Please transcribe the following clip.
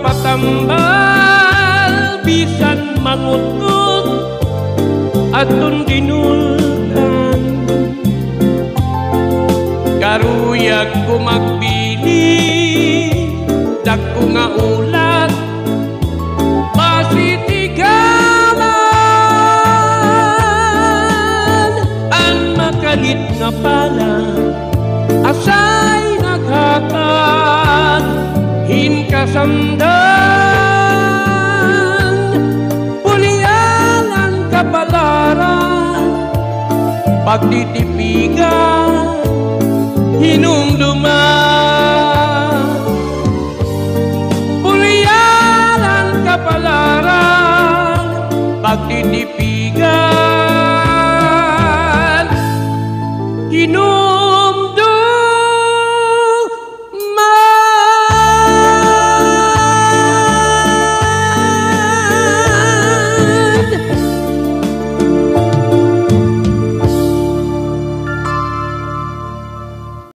magpatambal bisan mangutkot atun ginulkan karuyag ko magbili dagko nga ulat masitigaman ang makalit nga pala asay naghatag hinkasamdan pulian ang kapalaran pagtitipigan hinum